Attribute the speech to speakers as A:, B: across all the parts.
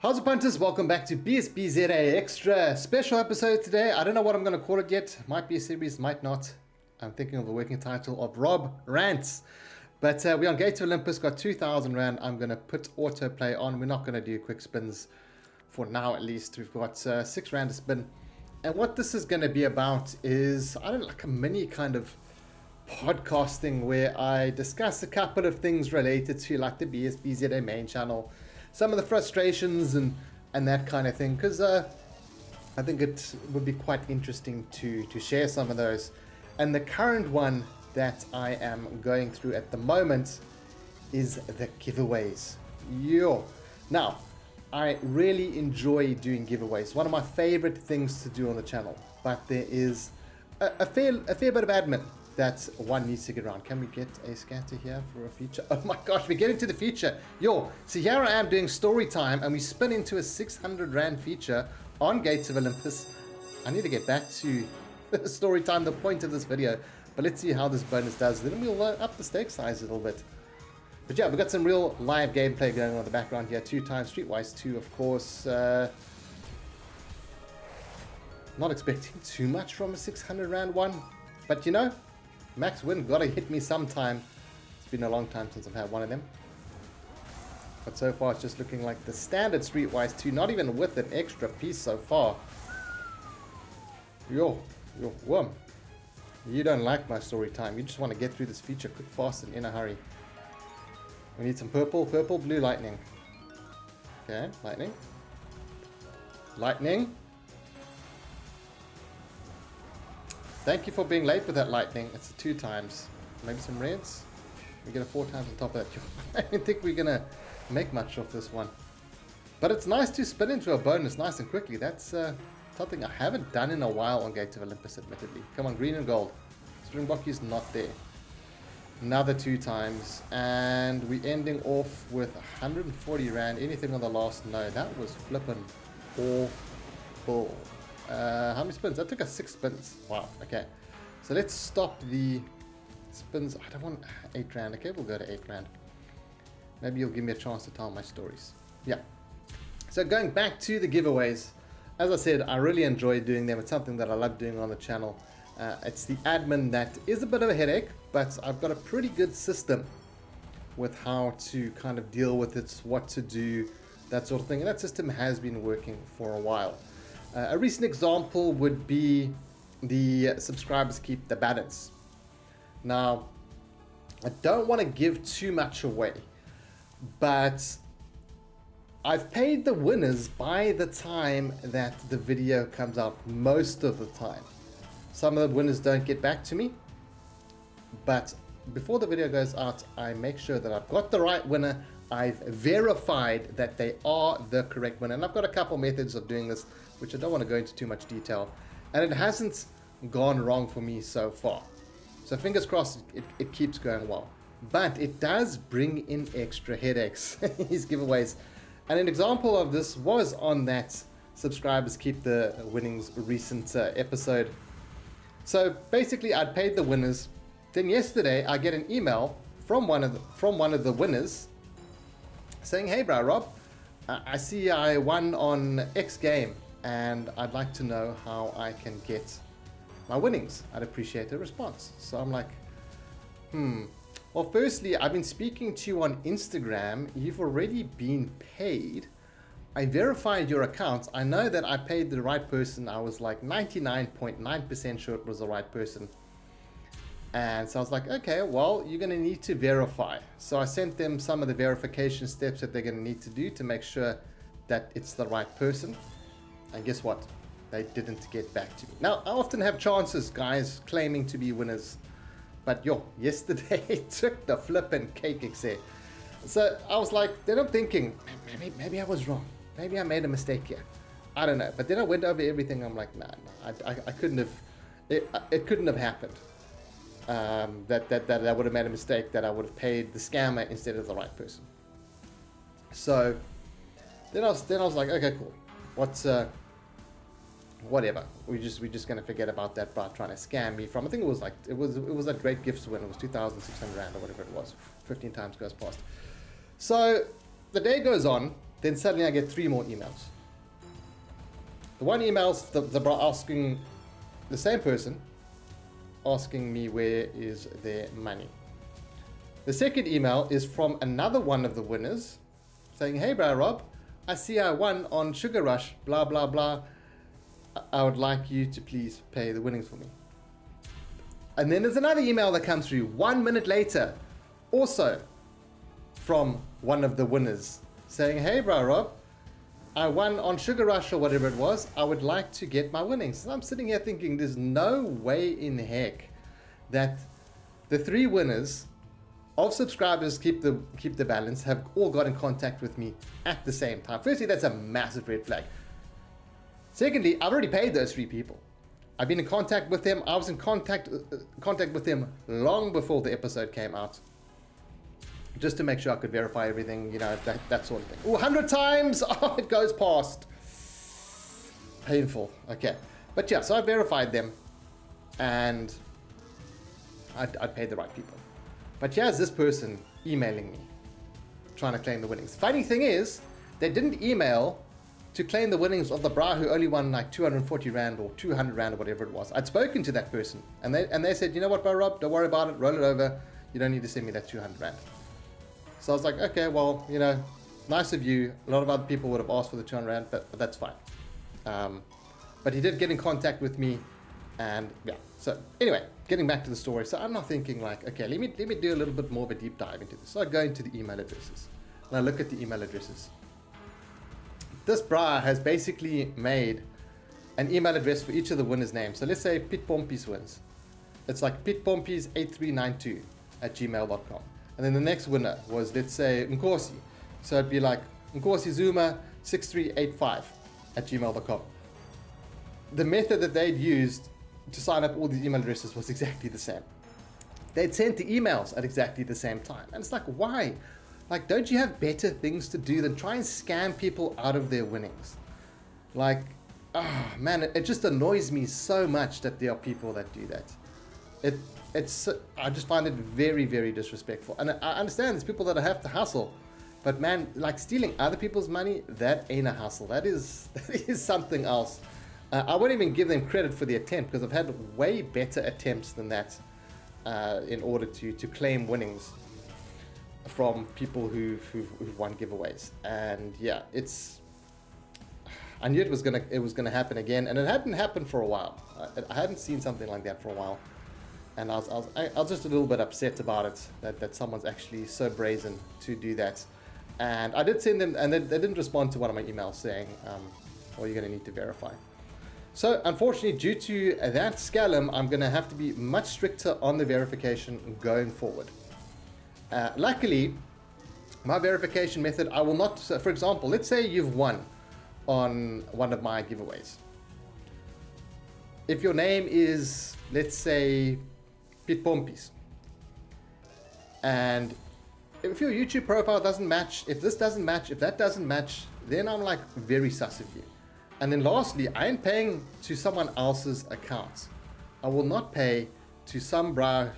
A: How's it, punters? Welcome back to BSBZA Extra. Special episode today. I don't know what I'm going to call it yet. Might be a series, might not. I'm thinking of the working title of Rob Rants. But we're on Gate to Olympus, got 2,000 Rand. I'm going to put autoplay on. We're not going to do quick spins for now, at least. We've got 6 Rand to spin. And what this is going to be about is, I don't know, like a mini kind of podcasting where I discuss a couple of things related to like the BSBZA main channel, some of the frustrations and that kind of thing, because I think it would be quite interesting to share some of those. And the current one that I am going through at the moment is the giveaways. Yo! Now, I really enjoy doing giveaways. One of my favorite things to do on the channel, but there is a fair bit of admin that one needs to get around. Can we get a scatter here for a feature? Oh my gosh, we're getting to the feature. Yo, so here I am doing story time and we spin into a 600 Rand feature on Gates of Olympus. I need to get back to story time, the point of this video. But let's see how this bonus does. Then we'll up the stake size a little bit. But yeah, we've got some real live gameplay going on in the background here. 2 times Streetwise 2, of course. Not expecting too much from a 600 Rand one. But you know, max win gotta hit me sometime. It's been a long time since I've had one of them. But so far it's just looking like the standard Streetwise 2, not even with an extra piece so far. Yo, worm. You don't like my story time. You just want to get through this feature quick, fast, and in a hurry. We need some purple, blue lightning. Okay, lightning. Lightning. Thank you for being late with that lightning. It's a 2 times. Maybe some reds. We get a 4 times on top of that. I don't think we're gonna make much of this one. But it's nice to spin into a bonus nice and quickly. That's something I haven't done in a while on Gate of Olympus, admittedly. Come on, green and gold. Springbok is not there. Another 2 times. And we're ending off with 140 Rand. Anything on the last? No, that was flippin' awful. How many spins? That took us 6 spins. Wow, okay. So let's stop the spins. I don't want 8 Rand. Okay, we'll go to 8 Rand. Maybe you'll give me a chance to tell my stories. Yeah. So going back to the giveaways, as I said, I really enjoy doing them. It's something that I love doing on the channel. It's the admin that is a bit of a headache, but I've got a pretty good system with how to kind of deal with it, what to do, that sort of thing. And that system has been working for a while. A recent example would be the subscribers keep the balance. Now, I don't want to give too much away, but I've paid the winners by the time that the video comes out most of the time. Some of the winners don't get back to me, but before the video goes out, I make sure that I've got the right winner. I've verified that they are the correct winner. And I've got a couple methods of doing this, which I don't want to go into too much detail. And it hasn't gone wrong for me so far. So fingers crossed it keeps going well. But it does bring in extra headaches, these giveaways. And an example of this was on that subscribers keep the winnings recent episode. So basically I'd paid the winners. Then yesterday I get an email from one of the winners saying, "Hey bro, Rob, I see I won on X game and I'd like to know how I can get my winnings. I'd appreciate a response." So I'm like, well, firstly, I've been speaking to you on Instagram. You've already been paid. I verified your account. I know that I paid the right person. I was like 99.9% sure it was the right person. And so I was like, okay, well, you're going to need to verify. So I sent them some of the verification steps that they're going to need to do to make sure that it's the right person. And guess what? They didn't get back to me. Now, I often have chances, guys, claiming to be winners. But yo, yesterday it took the flippin' cake, etc. So I was like, then I'm thinking, maybe I was wrong. Maybe I made a mistake here. I don't know. But then I went over everything. I'm like, nah, I couldn't have. It couldn't have happened. That I would have made a mistake. That I would have paid the scammer instead of the right person. So then I was like, okay, cool. What's whatever. We're just gonna forget about that bot trying to scam me from. I think it was a great gift win. It was 2,600 Rand or whatever it was. 15 times goes past. So the day goes on. then suddenly I get 3 more emails. The one email's asking the same person, asking me where is their money. The second email is from another one of the winners saying, hey bro Rob, I see I won on Sugar Rush, blah blah blah. I would like you to please pay the winnings for me. And then there's another email that comes through 1 minute later, also from one of the winners saying, hey bro Rob, I won on Sugar Rush or whatever it was. I would like to get my winnings. And I'm sitting here thinking there's no way in heck that the 3 winners of subscribers keep the balance have all got in contact with me at the same time. Firstly, that's a massive red flag. Secondly, I've already paid those 3 people. I've been in contact with them. I was in contact with them long before the episode came out, just to make sure I could verify everything, you know, that sort of thing. Oh, 100 times! Oh, it goes past. Painful. Okay. But yeah, so I verified them, and I paid the right people. But here's this person emailing me, trying to claim the winnings. Funny thing is, they didn't email to claim the winnings of the bra who only won like 240 Rand or 200 Rand or whatever it was. I'd spoken to that person, and they said, you know what, bro Rob, don't worry about it, roll it over. You don't need to send me that 200 Rand. So I was like, okay, well, you know, nice of you. A lot of other people would have asked for the 200 Rand, but that's fine. But he did get in contact with me, and yeah. So anyway, getting back to the story. So I'm now thinking like, okay, let me do a little bit more of a deep dive into this. So I go into the email addresses, and I look at the email addresses. This bra has basically made an email address for each of the winners' names. So let's say Pit Pompies wins. It's like pitpompies8392@gmail.com. And then the next winner was, let's say, Nkosi. So it'd be like Nkosi Zuma 6385@gmail.com. The method that they'd used to sign up all these email addresses was exactly the same. They'd sent the emails at exactly the same time. And it's like, why? Like, don't you have better things to do than try and scam people out of their winnings? Like, oh man, it just annoys me so much that there are people that do that. I just find it very, very disrespectful. And I understand there's people that have to hustle, but man, like stealing other people's money, that ain't a hustle. That is something else. I won't even give them credit for the attempt, because I've had way better attempts than that in order to claim winnings from people who've won giveaways. And yeah, I knew it was gonna happen again, and it hadn't happened for a while. I hadn't seen something like that for a while, and I was just a little bit upset about it, that someone's actually so brazen to do that. And I did send them, and they didn't respond to one of my emails saying, well, you're gonna need to verify. So unfortunately, due to that scallum, I'm gonna have to be much stricter on the verification going forward. Luckily, my verification method, I will not, so for example, let's say you've won on one of my giveaways. If your name is, let's say, Pit Pompies, and if your YouTube profile doesn't match, if this doesn't match, if that doesn't match, then I'm like very sus of you. And then lastly, I ain't paying to someone else's account. I will not pay to some bra.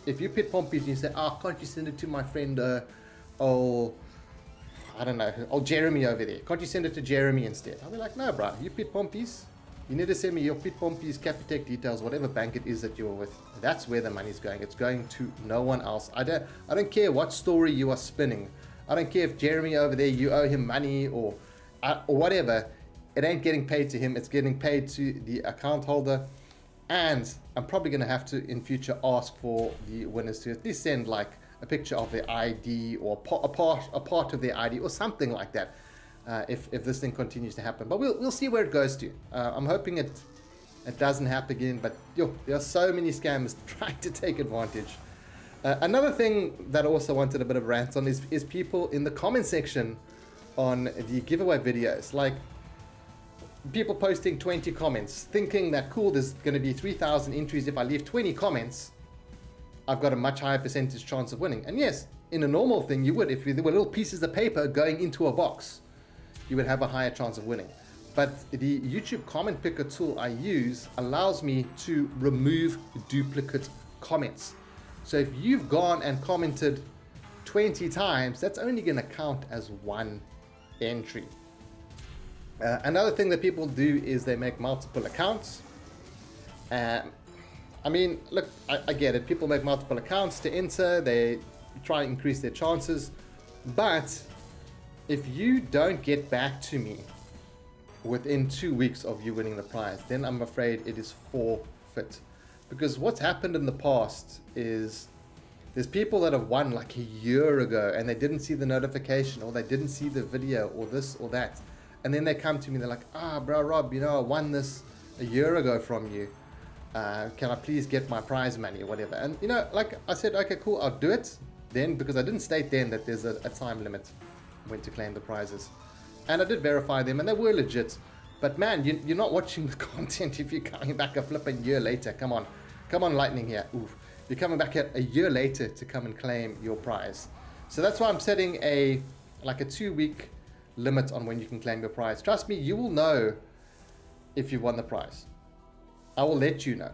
A: If you Pit Pompies and you say, oh, can't you send it to my friend, I don't know, Jeremy over there. Can't you send it to Jeremy instead? I'll be like, no, bro, you Pit Pompies. You need to send me your Pit Pompies, Capitec details, whatever bank it is that you're with. That's where the money's going. It's going to no one else. I don't care what story you are spinning. I don't care if Jeremy over there, you owe him money or whatever. It ain't getting paid to him. It's getting paid to the account holder. And I'm probably going to have to, in future, ask for the winners to at least send like a picture of their ID or a part of their ID or something like that, if this thing continues to happen. But we'll see where it goes to. I'm hoping it doesn't happen again. But there are so many scammers trying to take advantage. Another thing that I also wanted a bit of rant on is people in the comment section on the giveaway videos. Like, people posting 20 comments, thinking that, cool, there's going to be 3,000 entries. If I leave 20 comments, I've got a much higher percentage chance of winning. And yes, in a normal thing, you would. If there were little pieces of paper going into a box, you would have a higher chance of winning. But the YouTube comment picker tool I use allows me to remove duplicate comments. So if you've gone and commented 20 times, that's only going to count as one entry. Another thing that people do is they make multiple accounts. I mean, look, I get it. People make multiple accounts to enter. They try and increase their chances. But if you don't get back to me within 2 weeks of you winning the prize, then I'm afraid it is forfeit. Because what's happened in the past is there's people that have won like a year ago and they didn't see the notification, or they didn't see the video, or this or that. And then they come to me, they're like, bro, Rob, I won this a year ago from you. Can I please get my prize money or whatever? And, like I said, okay, cool, I'll do it then, because I didn't state then that there's a time limit when to claim the prizes. And I did verify them, and they were legit. But man, you're not watching the content if you're coming back a flipping year later. Come on, Lightning here. Oof. You're coming back a year later to come and claim your prize. So that's why I'm setting a 2-week limit on when you can claim your prize. Trust me, you will know if you've won the prize. I will let you know.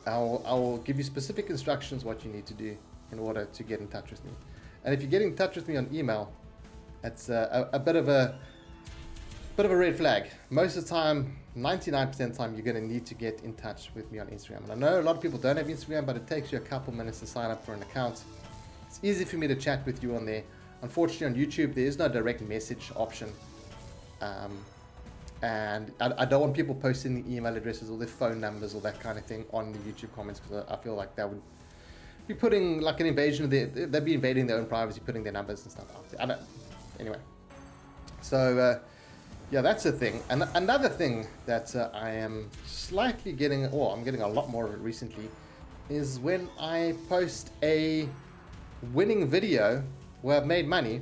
A: I will give you specific instructions what you need to do in order to get in touch with me. And if you get in touch with me on email, it's a bit of a red flag. Most of the time, 99% of the time, you're going to need to get in touch with me on Instagram. And I know a lot of people don't have Instagram, but it takes you a couple minutes to sign up for an account. It's easy for me to chat with you on there. Unfortunately, on YouTube, there is no direct message option. And I don't want people posting the email addresses or their phone numbers or that kind of thing on the YouTube comments, because I feel like that would be putting like an invasion of they'd be invading their own privacy, putting their numbers and stuff out there. Anyway. So, yeah, that's a thing. And another thing that I am slightly getting, or I'm getting a lot more of it recently, is when I post a winning video where I've made money,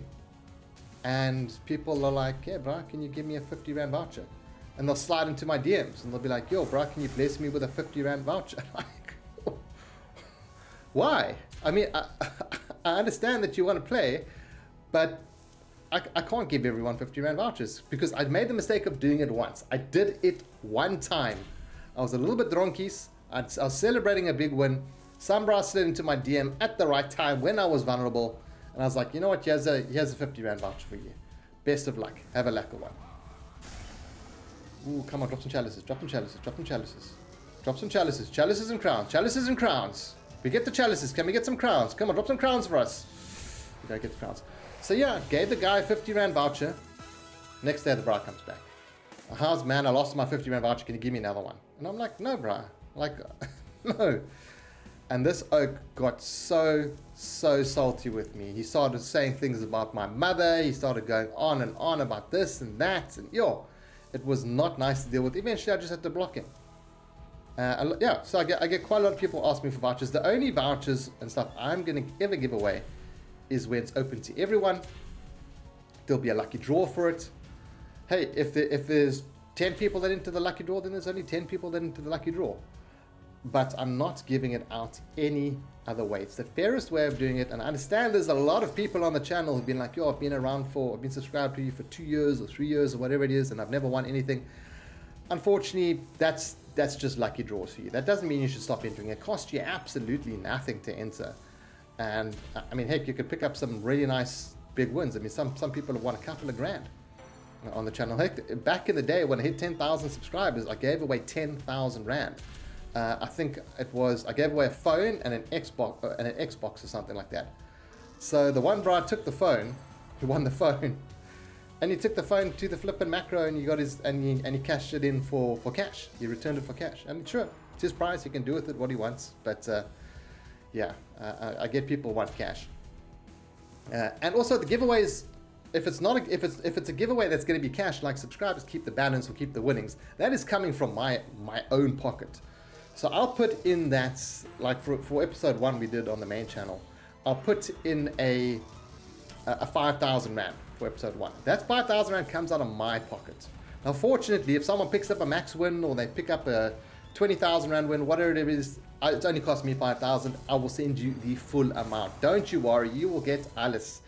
A: and people are like, yeah, bro, can you give me a 50 Rand voucher? And they'll slide into my DMs and they'll be like, yo, bro, can you bless me with a 50 Rand voucher? Like, why? I mean, I understand that you want to play, but I can't give everyone 50 Rand vouchers, because I made the mistake of doing it once. I did it one time. I was a little bit dronkies. I was celebrating a big win. Some bro slid into my DM at the right time when I was vulnerable. And I was like, you know what, here's a 50 Rand voucher for you. Best of luck. Have a lacquer one. Ooh, come on, drop some chalices. Drop some chalices. Drop some chalices. Drop some chalices. Chalices and crowns. Chalices and crowns. We get the chalices. Can we get some crowns? Come on, drop some crowns for us. We gotta get the crowns. So yeah, gave the guy a 50 Rand voucher. Next day the bra comes back. How's man, I lost my 50 Rand voucher. Can you give me another one? And I'm like, no, bro. Like, no. And this oak got so salty with me. He started saying things about my mother. He started going on and on about this and that. And it was not nice to deal with. Eventually, I just had to block him. Yeah, so I get quite a lot of people ask me for vouchers. The only vouchers and stuff I'm going to ever give away is when it's open to everyone. There'll be a lucky draw for it. Hey, if there's 10 people that enter the lucky draw, then there's only 10 people that enter the lucky draw. But I'm not giving it out any other way. It's the fairest way of doing it. And I understand there's a lot of people on the channel who've been like, yo, I've been subscribed to you for 2 years or 3 years or whatever it is, and I've never won anything. Unfortunately, that's just lucky draws for you. That doesn't mean you should stop entering. It costs you absolutely nothing to enter. And I mean, heck, you could pick up some really nice big wins. I mean, some people have won a couple of grand on the channel. Heck, back in the day when I hit 10,000 subscribers, I gave away 10,000 Rand. I think I gave away a phone and an Xbox or something like that. So the one bro took the phone, he won the phone, and he took the phone to the Flippen macro and he got he cashed it in for cash. He returned it for cash. And sure, it's his price. He can do with it what he wants. But yeah, I get people want cash. And also the giveaways. If it's a giveaway that's going to be cash, like subscribers keep the balance or keep the winnings, that is coming from my own pocket. So I'll put in that, like for episode 1 we did on the main channel, I'll put in a 5,000 Rand for episode 1. That 5,000 Rand comes out of my pocket. Now fortunately, if someone picks up a max win or they pick up a 20,000 Rand win, whatever it is, it's only cost me 5,000, I will send you the full amount. Don't you worry, you will get alles.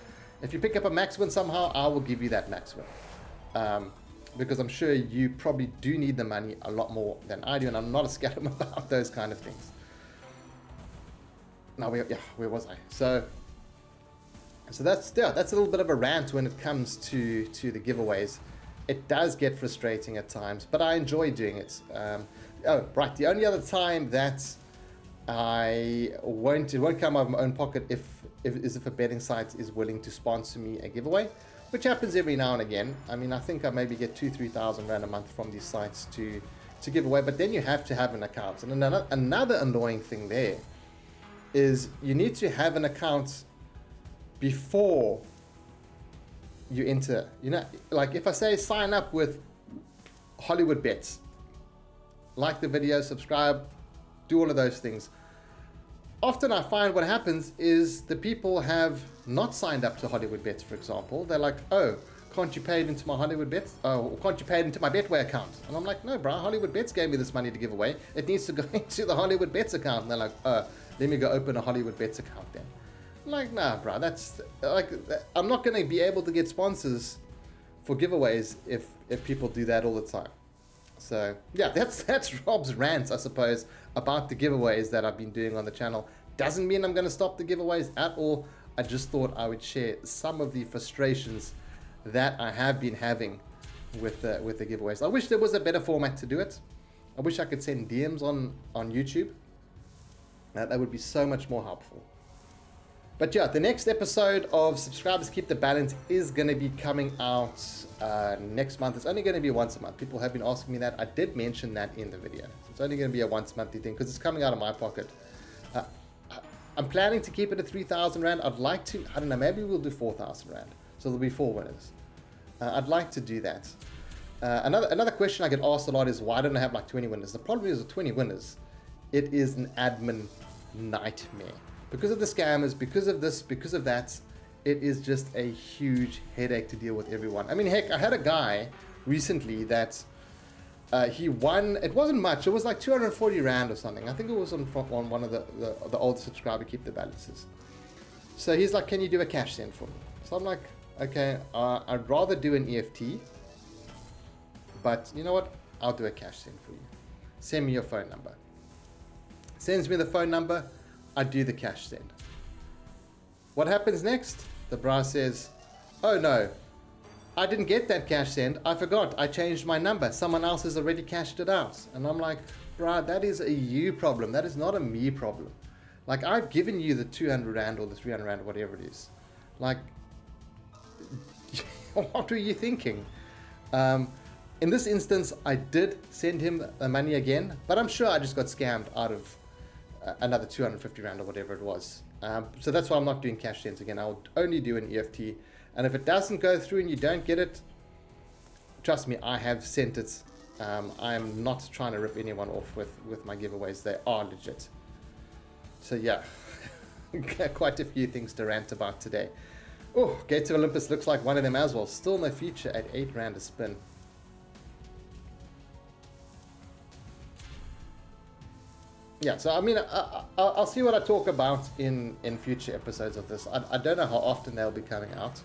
A: If you pick up a max win somehow, I will give you that max win. Because I'm sure you probably do need the money a lot more than I do, and I'm not a scam about those kind of things. Now, where was I? So, So that's a little bit of a rant when it comes to the giveaways. It does get frustrating at times, but I enjoy doing it. Oh, right. The only other time that it won't come out of my own pocket if a betting site is willing to sponsor me a giveaway, which happens every now and again. I mean, I think I maybe get 2,000-3,000 rand a month from these sites to give away, but then you have to have an account. And another annoying thing there is you need to have an account before you enter. You know, like if I say sign up with Hollywood Bets, like the video, subscribe, do all of those things. Often I find what happens is the people have not signed up to Hollywood Bets, for example. They're like, oh, can't you pay it into my Hollywood Bets? Oh, can't you pay it into my Betway account? And I'm like, no, bro, Hollywood Bets gave me this money to give away. It needs to go into the Hollywood Bets account. And they're like, oh, let me go open a Hollywood Bets account then. I'm like, nah, bro, that's like, I'm not going to be able to get sponsors for giveaways if people do that all the time. So yeah, that's Rob's rants, I suppose, about the giveaways that I've been doing on the channel. Doesn't mean I'm going to stop the giveaways at all. I just thought I would share some of the frustrations that I have been having with the giveaways. I wish there was a better format to do it. I wish I could send DMs on YouTube. That would be so much more helpful. But yeah, the next episode of Subscribers Keep the Balance is going to be coming out next month. It's only going to be once a month. People have been asking me that. I did mention that in the video. It's only going to be a once monthly thing because it's coming out of my pocket. I'm planning to keep it at 3,000 Rand. I'd like to, I don't know, maybe we'll do 4,000 Rand. So there'll be 4 winners. I'd like to do that. Another question I get asked a lot is why don't I have like 20 winners? The problem is with 20 winners, it is an admin nightmare. Because of the scammers, because of this, because of that, it is just a huge headache to deal with everyone. I mean, heck, I had a guy recently that he won, it wasn't much, it was like 240 Rand or something. I think it was on one of the old Subscriber Keep the Balances. So he's like, can you do a cash send for me? So I'm like, okay, I'd rather do an EFT, but you know what? I'll do a cash send for you. Send me your phone number. Sends me the phone number. I do the cash send. What happens next? The bra says, oh no, I didn't get that cash send. I forgot. I changed my number. Someone else has already cashed it out. And I'm like, bruh, that is a you problem. That is not a me problem. Like, I've given you the 200 Rand or the 300 Rand, whatever it is. Like, what were you thinking? In this instance, I did send him the money again, but I'm sure I just got scammed out of another 250 Rand or whatever it was. So that's why I'm not doing cash sends again. I'll only do an EFT. And if it doesn't go through and you don't get it, trust me, I have sent it. I am not trying to rip anyone off with my giveaways. They are legit. So yeah, quite a few things to rant about today. Oh, Gates of Olympus looks like one of them as well. Still no future at 8 Rand a spin. Yeah, so I mean, I'll see what I talk about in future episodes of this. I don't know how often they'll be coming out.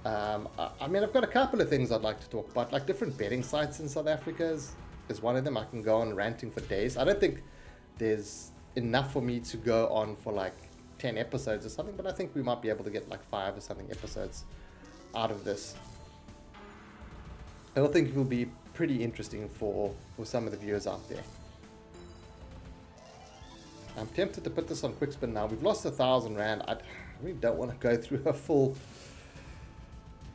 A: I mean, I've got a couple of things I'd like to talk about, like different betting sites in South Africa is one of them. I can go on ranting for days. I don't think there's enough for me to go on for like 10 episodes or something, but I think we might be able to get like 5 or something episodes out of this. I think it will be pretty interesting for some of the viewers out there. I'm tempted to put this on quick spin now. We've lost 1,000 Rand. I really don't want to go through a full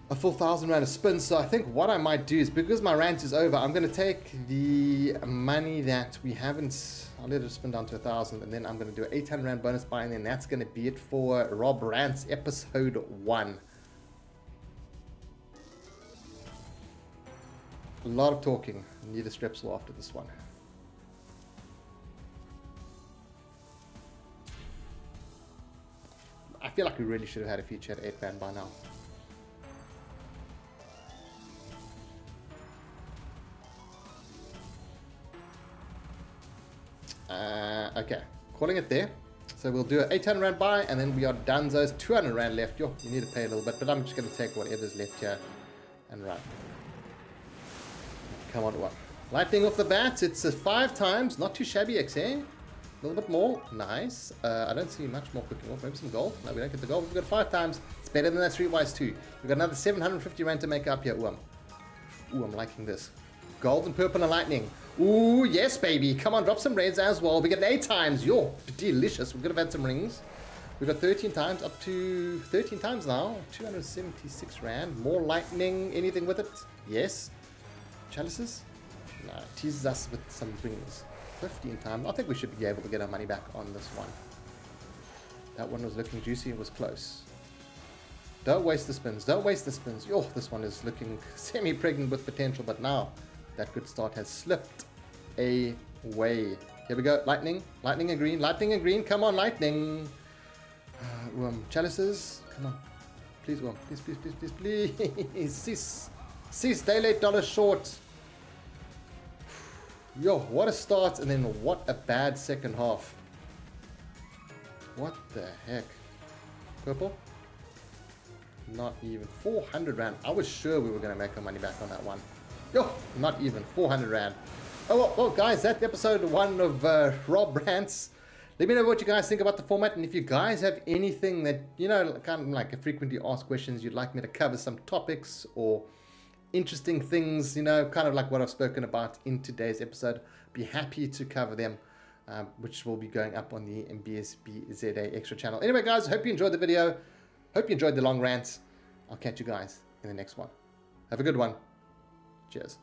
A: 1,000 Rand a spin. So I think what I might do is, because my rant is over, I'm going to take the money that we haven't, I'll let it spin down to 1,000, and then I'm going to do an 800 Rand bonus buy, and then that's going to be it for Rob Rants episode 1. A lot of talking. Need a strepsil after this one. I feel like we really should have had a feature at 8 Rand by now. Okay, calling it there. So we'll do an 800 Rand buy, and then we are done. Those 200 Rand left. Yo, you need to pay a little bit, but I'm just going to take whatever's left here and run. Come on, what? Lightning off the bat. It's 5 times. Not too shabby, XA. A little bit more. Nice. I don't see much more cooking off. Maybe some gold. No, we don't get the gold. We've got 5 times. It's better than that Streetwise 2. We've got another 750 rand to make up here. Ooh, I'm liking this. Gold and purple and lightning. Ooh, yes, baby. Come on, drop some reds as well. We get 8 times. Yo, delicious. We could have had some rings. We've got 13 times, up to 13 times now. 276 rand. More lightning. Anything with it? Yes. Chalices? No, teases us with some rings. 15 times. I think we should be able to get our money back on this one. That one was looking juicy and was close. Don't waste the spins. Don't waste the spins. Yo, this one is looking semi-pregnant with potential, but now that good start has slipped away. Here we go. Lightning. Lightning and green. Lightning and green. Come on, lightning. Chalices. Come on. Please, please, please, please, please, please. Cease. Day late, dollar short. Yo, what a start, and then what a bad second half. What the heck? Purple? Not even 400 rand. I was sure we were going to make our money back on that one. Yo, not even 400 rand. Oh, well, guys, that's episode 1 of Rob Rants. Let me know what you guys think about the format, and if you guys have anything that, you know, kind of like a frequently asked questions you'd like me to cover, some topics or interesting things, you know, kind of like what I've spoken about in today's episode, be happy to cover them, which will be going up on the BSBZA Extra channel. Anyway, guys, hope you enjoyed the video. Hope you enjoyed the long rants. I'll catch you guys in the next one. Have a good one. Cheers.